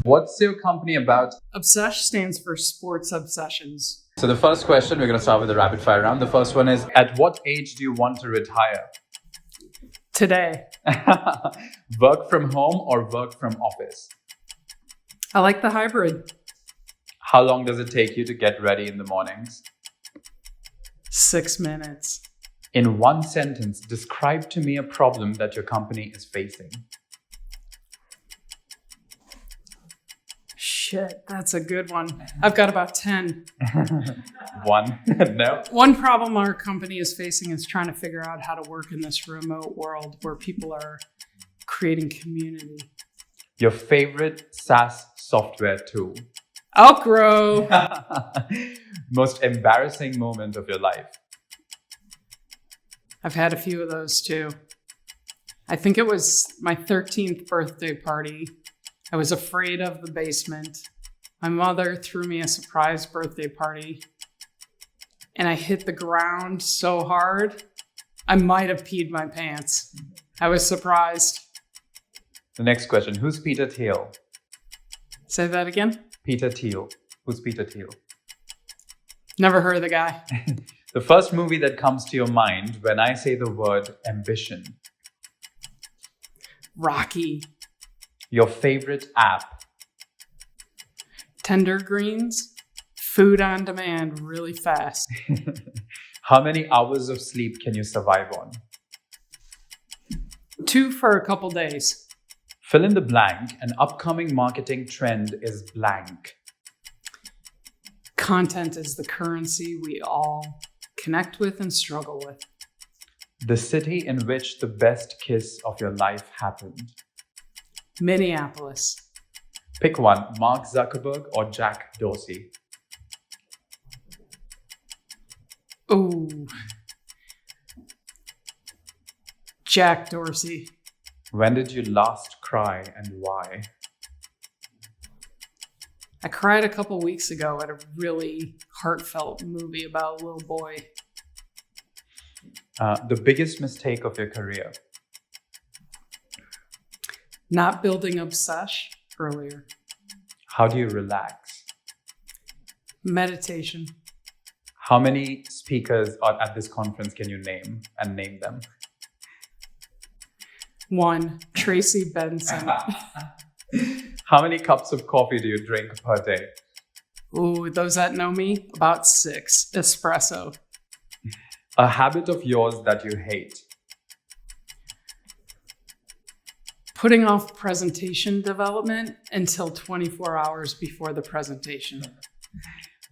What's your company about? Obsesh stands for Sports Obsessions. So the first question, we're going to start with the rapid fire round. The first one is, at what age do you want to retire? Today. Work from home or work from office? I like the hybrid. How long does it take you to get ready in the mornings? 6 minutes. In one sentence, describe to me a problem that your company is facing. Shit, that's a good one. I've got about 10. One? No? One problem our company is facing is trying to figure out how to work in this remote world where people are creating community. Your favorite SaaS software tool? Outgrow. Most embarrassing moment of your life? I've had a few of those too. I think it was my 13th birthday party. I was afraid of the basement. My mother threw me a surprise birthday party, and I hit the ground so hard, I might have peed my pants. I was surprised. The next question, who's Peter Thiel? Say that again? Peter Thiel. Who's Peter Thiel? Never heard of the guy. The first movie that comes to your mind when I say the word ambition? Rocky. Your favorite app? Tender greens. Food on demand really fast. How many hours of sleep can you survive on? 2 for a couple days. Fill in the blank. An upcoming marketing trend is blank. Content is the currency we all connect with and struggle with. The city in which the best kiss of your life happened? Minneapolis. Pick one, Mark Zuckerberg or Jack Dorsey? Ooh. Jack Dorsey. When did you last cry and why? I cried a couple weeks ago at a really heartfelt movie about a little boy. The biggest mistake of your career? Not building Obsesh earlier. How do you relax? Meditation. How many speakers at this conference can you name and name them? 1, Tracy Benson. How many cups of coffee do you drink per day? Ooh, those that know me, about 6. Espresso. A habit of yours that you hate? Putting off presentation development until 24 hours before the presentation.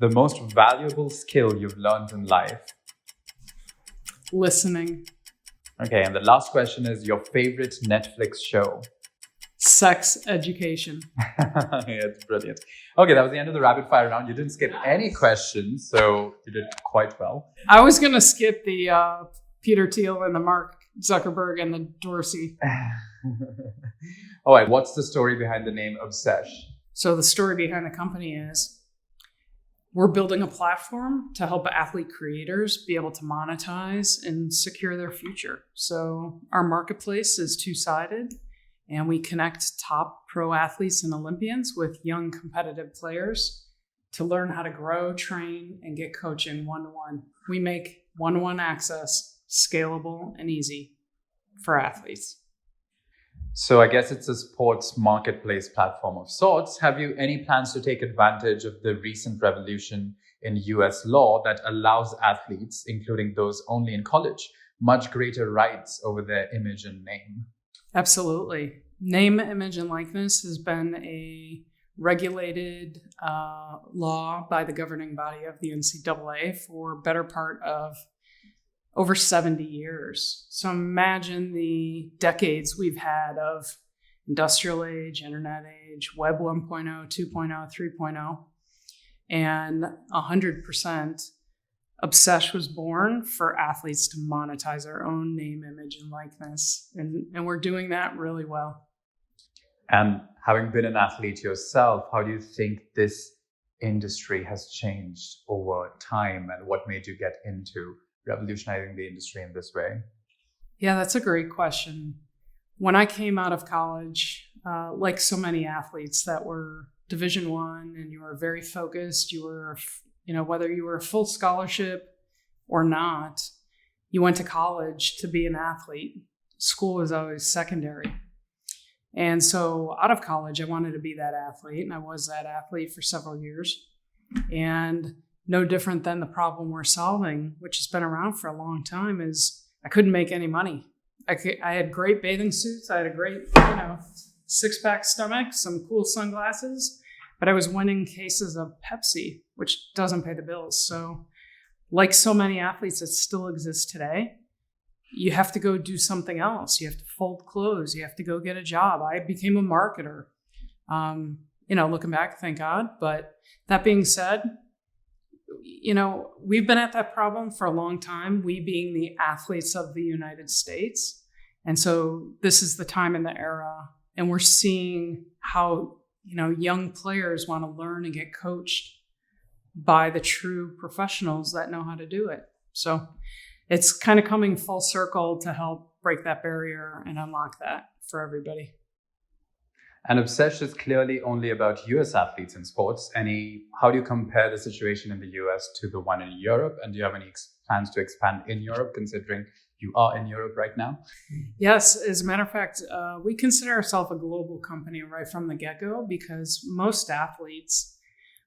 The most valuable skill you've learned in life? Listening. Okay, and the last question is your favorite Netflix show? Sex education. Yeah, it's brilliant. Okay, that was the end of the rapid fire round. You didn't skip any questions, so you did quite well. I was going to skip the Peter Thiel and the Mark Zuckerberg and the Dorsey. All right, what's the story behind the name Obsesh? So the story behind the company is we're building a platform to help athlete creators be able to monetize and secure their future. So our marketplace is two-sided, and we connect top pro athletes and Olympians with young competitive players to learn how to grow, train, and get coaching one-to-one. We make one-to-one access scalable and easy for athletes. So I guess it's a sports marketplace platform of sorts. Have you any plans to take advantage of the recent revolution in US law that allows athletes, including those only in college, much greater rights over their image and name? Absolutely. Name, image, and likeness has been a regulated law by the governing body of the NCAA for better part of over 70 years. So imagine the decades we've had of industrial age, internet age, web 1.0, 2.0, 3.0, and 100% Obsesh was born for athletes to monetize our own name, image, and likeness. And we're doing that really well. And having been an athlete yourself, how do you think this industry has changed over time, and what made you get into revolutionizing the industry in this way? Yeah, that's a great question. when I came out of college, like so many athletes that were Division I, and you were very focused, you were, whether you were a full scholarship or not, you went to college to be an athlete. School was always secondary. And so out of college, I wanted to be that athlete, and I was that athlete for several years. And no different than the problem we're solving, which has been around for a long time, is I couldn't make any money. I had great bathing suits. I had a great, six-pack stomach, some cool sunglasses, but I was winning cases of Pepsi, which doesn't pay the bills. So like so many athletes that still exist today, you have to go do something else. You have to fold clothes. You have to go get a job. I became a marketer, looking back, thank God. But that being said, we've been at that problem for a long time, we being the athletes of the United States. And so this is the time in the era, and we're seeing how, young players want to learn and get coached by the true professionals that know how to do it. So it's kind of coming full circle to help break that barrier and unlock that for everybody. And Obsesh is clearly only about US athletes in sports. How do you compare the situation in the US to the one in Europe? And do you have any plans to expand in Europe, considering you are in Europe right now? Yes, as a matter of fact, we consider ourselves a global company right from the get-go, because most athletes,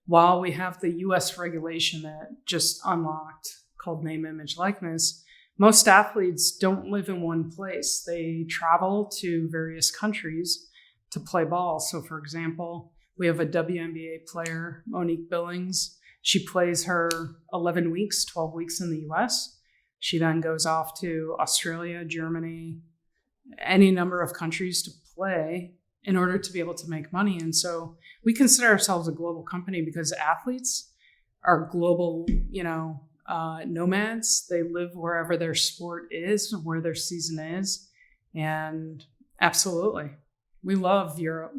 while we have the US regulation that just unlocked called name, image, likeness, most athletes don't live in one place. They travel to various countries to play ball. So for example, we have a WNBA player, Monique Billings. She plays her 11 weeks, 12 weeks in the US. She then goes off to Australia, Germany, any number of countries to play in order to be able to make money. And so we consider ourselves a global company because athletes are global, nomads. They live wherever their sport is, where their season is. And absolutely, we love Europe.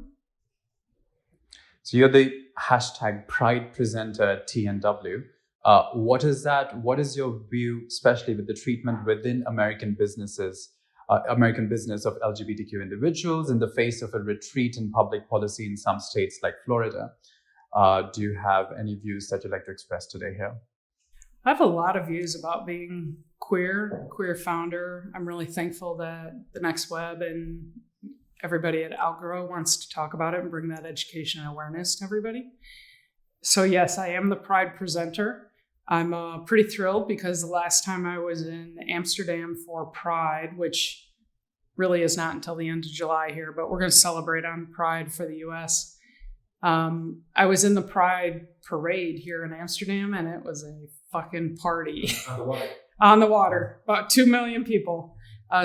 So you're the hashtag Pride presenter at TNW. What is that? What is your view, especially with the treatment within American business of LGBTQ individuals in the face of a retreat in public policy in some states like Florida? Do you have any views that you'd like to express today here? I have a lot of views about being queer founder. I'm really thankful that the Next Web and everybody at Outgrow wants to talk about it and bring that education and awareness to everybody. So yes, I am the Pride presenter. I'm pretty thrilled because the last time I was in Amsterdam for Pride, which really is not until the end of July here, but we're going to celebrate on Pride for the US. I was in the Pride parade here in Amsterdam, and it was a fucking party. On the water, about 2 million people.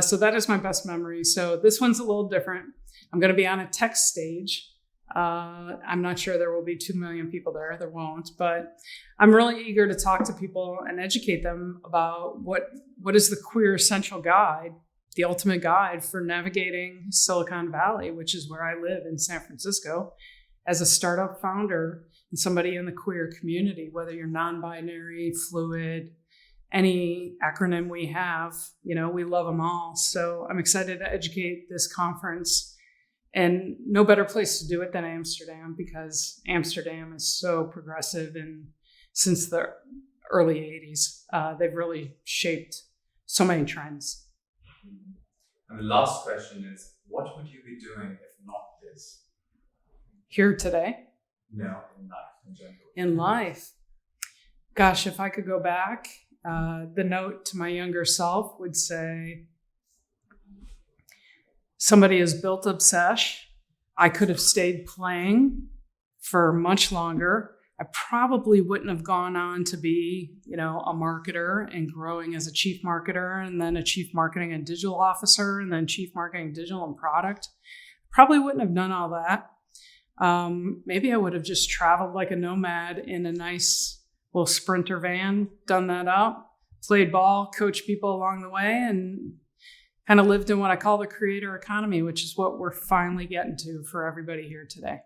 So that is my best memory. So this one's a little different. I'm going to be on a tech stage. I'm not sure there will be 2 million people there. There won't, but I'm really eager to talk to people and educate them about what is the queer essential guide, the ultimate guide for navigating Silicon Valley, which is where I live in San Francisco, as a startup founder and somebody in the queer community, whether you're non-binary, fluid, any acronym we have, we love them all. So I'm excited to educate this conference. And no better place to do it than Amsterdam, because Amsterdam is so progressive, and since the early 80s, they've really shaped so many trends. And the last question is, what would you be doing if not this? Here today? No, in life in general. In life? Gosh, if I could go back, the note to my younger self would say, somebody has built Obsesh. I could have stayed playing for much longer. I probably wouldn't have gone on to be, a marketer and growing as a chief marketer, and then a chief marketing and digital officer, and then chief marketing, digital, and product. Probably wouldn't have done all that. Maybe I would have just traveled like a nomad in a nice little Sprinter van, done that up, played ball, coached people along the way, and kind of lived in what I call the creator economy, which is what we're finally getting to for everybody here today.